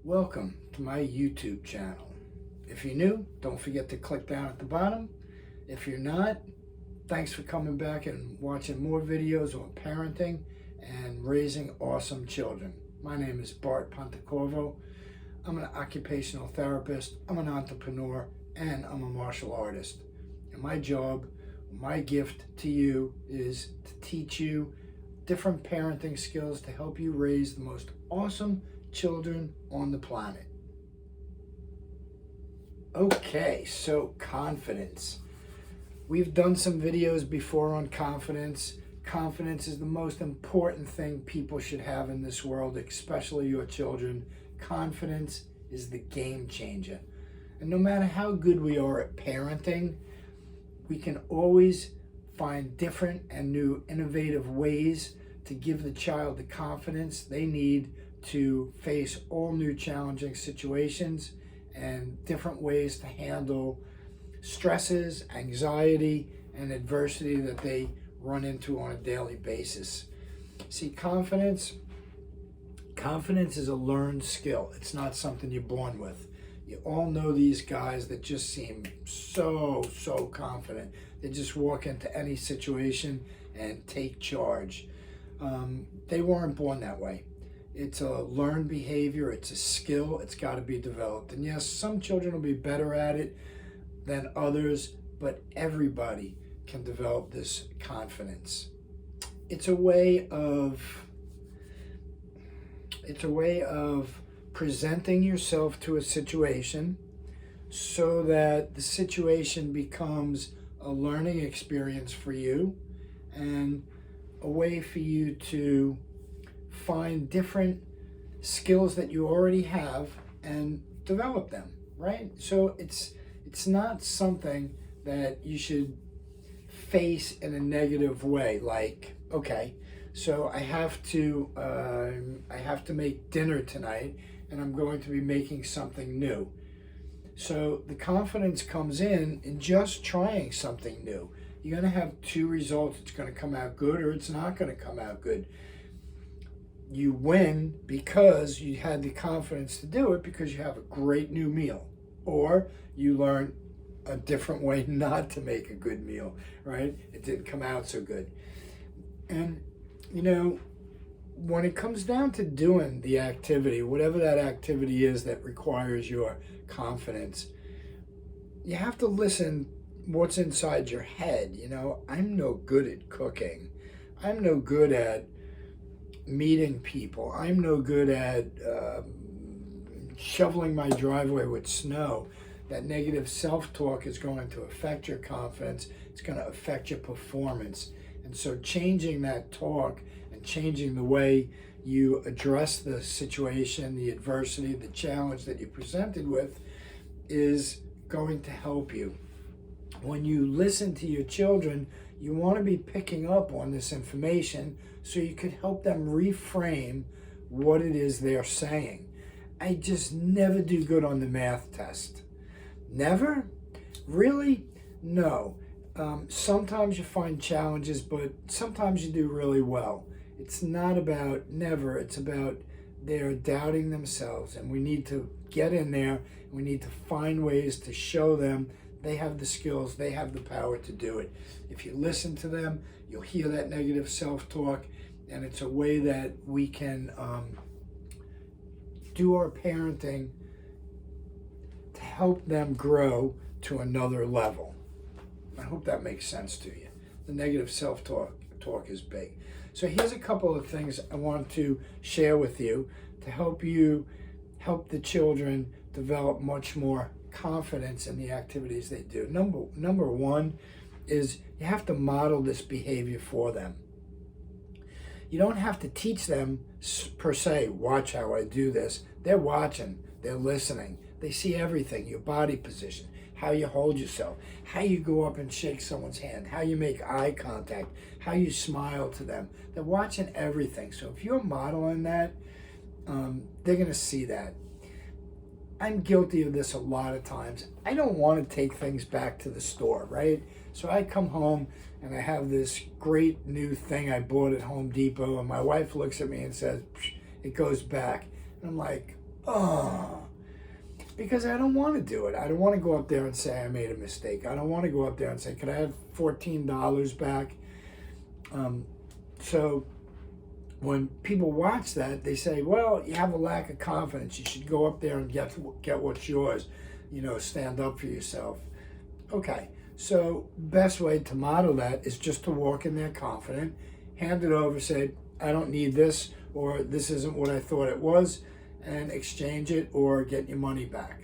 Welcome to my YouTube channel. If you're new, don't forget to click down at the bottom. If you're not, thanks for coming back and watching more videos on parenting and raising awesome children. My name is Bart Pontecorvo. I'm an occupational therapist, I'm an entrepreneur, and I'm a martial artist. And my job, my gift to you is to teach you different parenting skills to help you raise the most awesome children on the planet. Okay, so confidence. We've done some videos before on confidence. Confidence is the most important thing people should have in this world, especially your children. Confidence is the game changer. And no matter how good we are at parenting, we can always find different and new innovative ways to give the child the confidence they need to face all new challenging situations and different ways to handle stresses, anxiety, and adversity that they run into on a daily basis. See, confidence is a learned skill. It's not something you're born with. You all know these guys that just seem so confident. They just walk into any situation and take charge. They weren't born that way. It's a learned behavior. It's a skill. It's got to be developed. And yes, some children will be better at it than others, but everybody can develop this confidence. It's a way of presenting yourself to a situation so that the situation becomes a learning experience for you and a way for you to find different skills that you already have and develop them, right? So it's not something that you should face in a negative way, like, okay, so I have to make dinner tonight and I'm going to be making something new. So the confidence comes in just trying something new. You're going to have two results. It's going to come out good or it's not going to come out good. You win because you had the confidence to do it because you have a great new meal, or you learn a different way not to make a good meal, right? It didn't come out so good. And, you know, when it comes down to doing the activity, whatever that activity is that requires your confidence, you have to listen what's inside your head. You know, I'm no good at cooking. I'm no good at meeting people. I'm no good at shoveling my driveway with snow. That negative self-talk is going to affect your confidence. It's going to affect your performance. And so changing that talk and changing the way you address the situation, the adversity, the challenge that you're presented with is going to help you. When you listen to your children, you want to be picking up on this information so you could help them reframe what it is they're saying. I just never do good on the math test. Never? Really? No. Sometimes you find challenges, but sometimes you do really well. It's not about never, it's about they're doubting themselves, and we need to get in there, and we need to find ways to show them they have the skills, they have the power to do it. If you listen to them, you'll hear that negative self-talk, and it's a way that we can do our parenting to help them grow to another level. I hope that makes sense to you. The negative self-talk is big. So here's a couple of things I want to share with you to help the children develop much more confidence in the activities they do. Number one is you have to model this behavior for them. You don't have to teach them per se, watch how I do this. They're watching, they're listening. They see everything, your body position, how you hold yourself, how you go up and shake someone's hand, how you make eye contact, how you smile to them. They're watching everything. So if you're modeling that, they're going to see that. I'm guilty of this a lot of times. I don't want to take things back to the store, right? So I come home and I have this great new thing I bought at Home Depot, and my wife looks at me and says, it goes back. And I'm like, oh, because I don't want to do it. I don't want to go up there and say I made a mistake. I don't want to go up there and say, could I have $14 back? So when people watch that, they say, well, you have a lack of confidence. You should go up there and get what's yours. Stand up for yourself. Okay, so best way to model that is just to walk in there confident, hand it over, say, I don't need this, or this isn't what I thought it was, and exchange it or get your money back.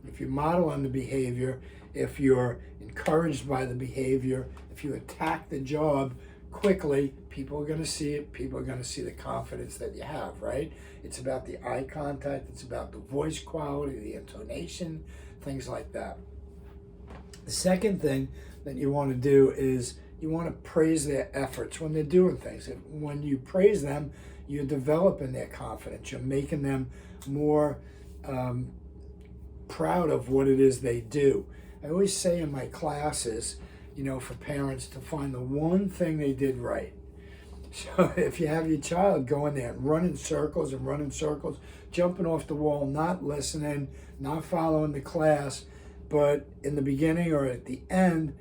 If you model on the behavior, if you're encouraged by the behavior, if you attack the job quickly, people are going to see it. People are going to see the confidence that you have, right? It's about the eye contact. It's about the voice quality, the intonation, things like that. The second thing that you want to do is you want to praise their efforts when they're doing things. When you praise them, you're developing their confidence. You're making them more proud of what it is they do. I always say in my classes, for parents to find the one thing they did right. So if you have your child going there and running circles, jumping off the wall, not listening, not following the class, but in the beginning or at the end,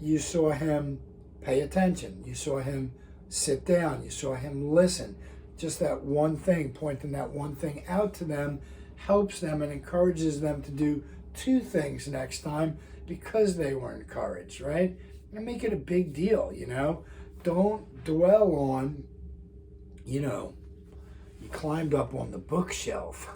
you saw him pay attention. You saw him sit down. You saw him listen. Just that one thing, pointing that one thing out to them helps them and encourages them to do two things next time because they were encouraged, right? And make it a big deal, Don't dwell on, you climbed up on the bookshelf,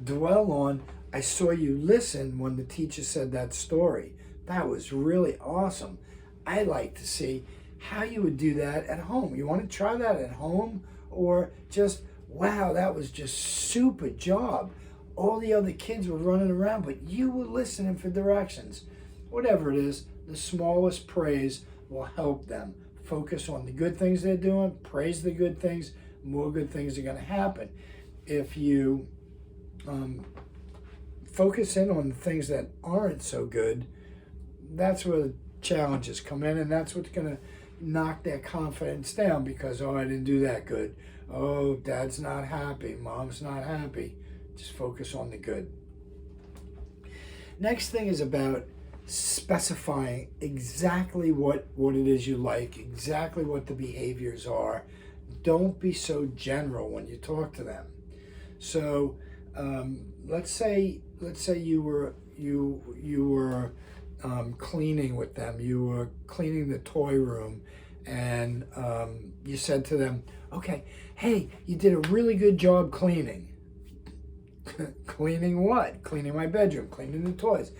Dwell on, I saw you listen when the teacher said that story. That was really awesome. I'd like to see how you would do that at home. You want to try that at home? Or just, wow, that was just super job. All the other kids were running around, but you were listening for directions. Whatever it is, the smallest praise will help them. Focus on the good things they're doing, praise the good things, more good things are going to happen. If you focus in on the things that aren't so good, that's where the challenges come in, and that's what's going to knock their confidence down because, oh, I didn't do that good. Oh, dad's not happy, mom's not happy. Just focus on the good. Next thing is about specifying exactly what it is you like, exactly what the behaviors are. Don't be so general when you talk to them. So let's say you were cleaning with them. You were cleaning the toy room, and you said to them, okay, hey, you did a really good job cleaning. Cleaning what? Cleaning my bedroom, cleaning the toys.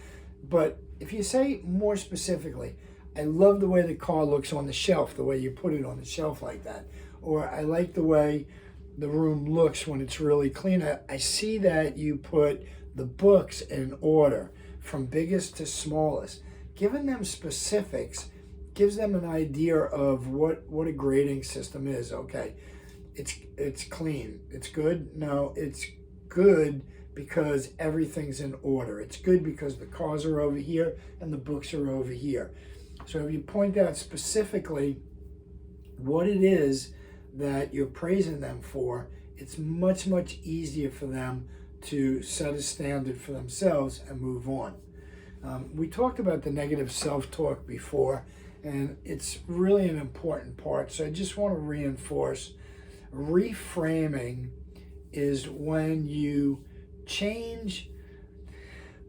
But if you say more specifically, I love the way the car looks on the shelf, the way you put it on the shelf like that. Or I like the way the room looks when it's really clean. I see that you put the books in order from biggest to smallest. Giving them specifics gives them an idea of what a grading system is. Okay, it's clean. It's good? No, it's good because everything's in order. It's good because the cars are over here and the books are over here. So if you point out specifically what it is that you're praising them for, it's much, much easier for them to set a standard for themselves and move on. We talked about the negative self-talk before, and it's really an important part. So I just want to reinforce, reframing is when you change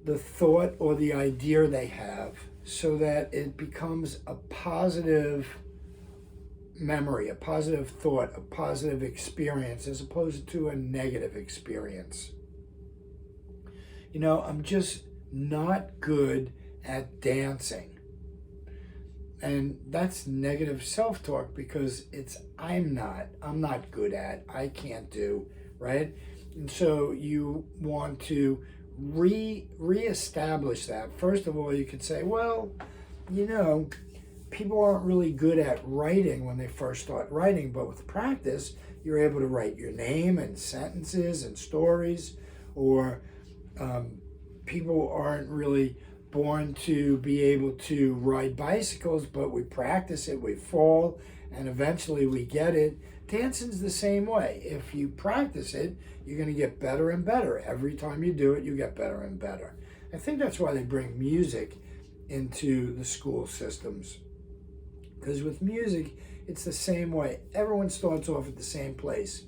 the thought or the idea they have so that it becomes a positive memory, a positive thought, a positive experience, as opposed to a negative experience. I'm just not good at dancing. And that's negative self-talk because I'm not good at, I can't do, right? And so you want to reestablish that. First of all, you could say, well, people aren't really good at writing when they first start writing, but with practice, you're able to write your name and sentences and stories, or people aren't really born to be able to ride bicycles, but we practice it, we fall, and eventually we get it. Dancing's the same way. If you practice it, you're going to get better and better. Every time you do it, you get better and better. I think that's why they bring music into the school systems. Because with music, it's the same way. Everyone starts off at the same place,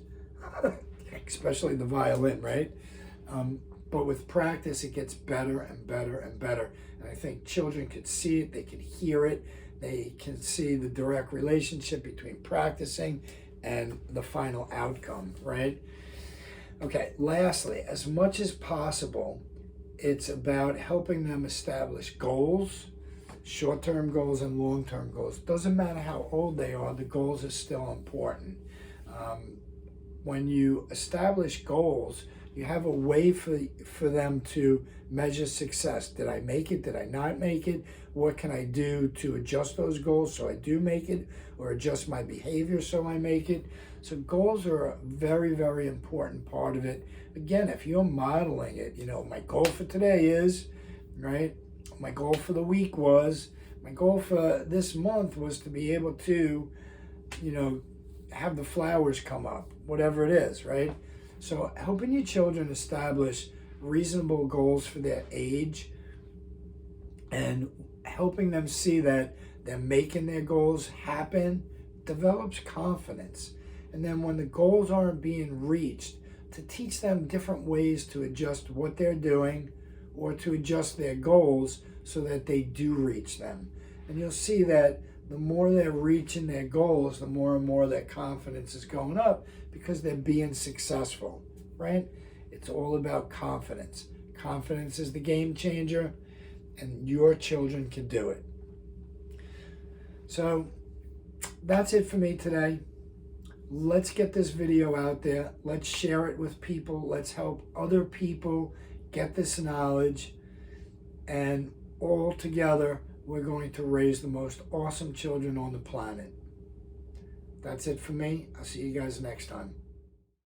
especially the violin, right? But with practice, it gets better and better and better. And I think children could see it, they can hear it, they can see the direct relationship between practicing and the final outcome, right? Okay, lastly, as much as possible, it's about helping them establish goals, short-term goals and long-term goals. Doesn't matter how old they are, the goals are still important. When you establish goals, you have a way for them to measure success. Did I make it? Did I not make it? What can I do to adjust those goals so I do make it, or adjust my behavior so I make it? So goals are a very, very important part of it. Again, if you're modeling it, my goal for today is, right? My goal for the week was, my goal for this month was to be able to, have the flowers come up, whatever it is, right? So helping your children establish reasonable goals for their age and helping them see that they're making their goals happen develops confidence. And then when the goals aren't being reached, to teach them different ways to adjust what they're doing or to adjust their goals so that they do reach them. And you'll see that the more they're reaching their goals, the more and more their confidence is going up because they're being successful, right? It's all about confidence. Confidence is the game changer, and your children can do it. So that's it for me today. Let's get this video out there. Let's share it with people. Let's help other people get this knowledge. And all together, we're going to raise the most awesome children on the planet. That's it for me. I'll see you guys next time.